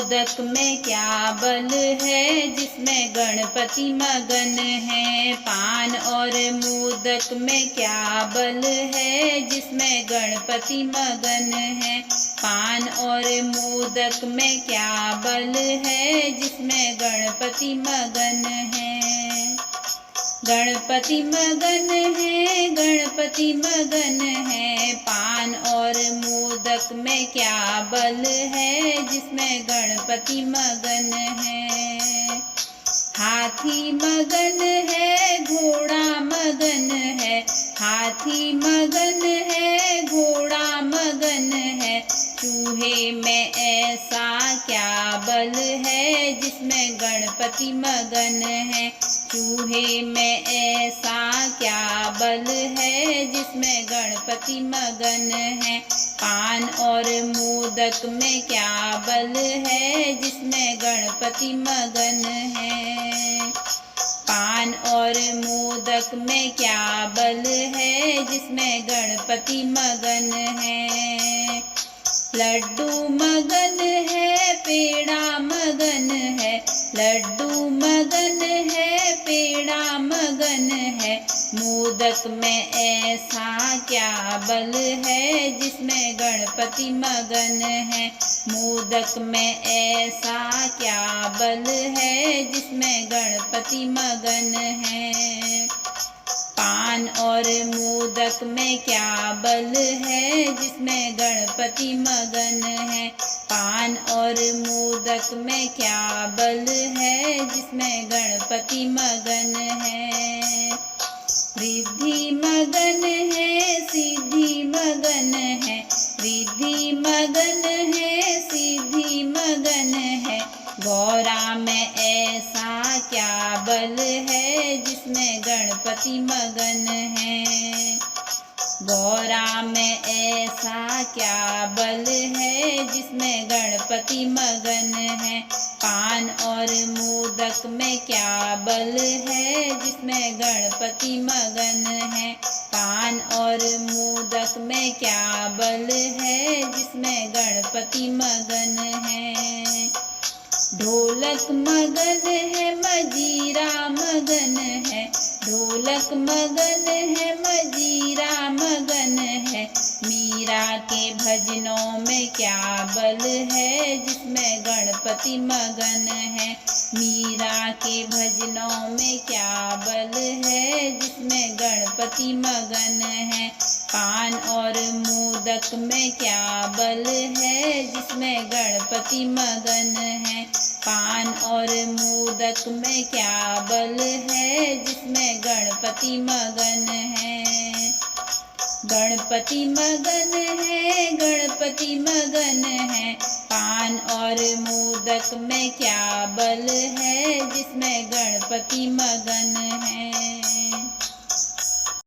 मोदक में क्या बल है जिसमें गणपति मगन है। पान और मोदक में क्या बल है जिसमें गणपति मगन है। पान और मोदक में क्या बल है जिसमें गणपति मगन है। गणपति मगन है, गणपति मगन है। पान और मोदक में क्या बल है जिसमें गणपति मगन है। हाथी मगन है, घोड़ा मगन है। हाथी मगन है, घोड़ा मगन है। चूहे में ऐसा क्या बल है जिसमें गणपति मगन है। चूहे में ऐसा क्या बल है जिसमें गणपति मगन है। पान और मोदक में क्या बल है जिसमें गणपति मगन है। पान और मोदक में क्या बल है जिसमें गणपति मगन है। लड्डू मगन है, पेड़ा मगन है। लड्डू मगन है, पेड़ा मगन है। मोदक में ऐसा क्या बल है जिसमें गणपति मगन है। मोदक में ऐसा क्या बल है जिसमें गणपति मगन है। पान और मोदक में क्या बल है जिसमें गणपति मगन है। पान और मोदक में क्या बल है जिसमें गणपति मगन है। रिद्धि मगन है, सिद्धि मगन है। रिद्धि मगन है, सिद्धि मगन है। गौरा में ऐसा क्या बल है जिसमें गणपति मगन है। गौरा में ऐसा क्या बल है जिसमें गणपति मगन है। पान और मोदक में क्या बल है जिसमें गणपति मगन है। पान और मोदक में क्या बल है जिसमें गणपति मगन है। ढोलक मगन है, मजीरा मगन है। ढोलक मगन है, मजीरा मगन है। मीरा के भजनों में क्या बल है जिसमें गणपति मगन है। मीरा के भजनों में क्या बल है जिसमें गणपति मगन है। पान और मोदक में क्या बल है जिसमें गणपति मगन है। पान और मोदक में क्या बल है जिसमें गणपति मगन है। गणपति मगन है, गणपति मगन है। पान और मोदक में क्या बल है जिसमें गणपति मगन है।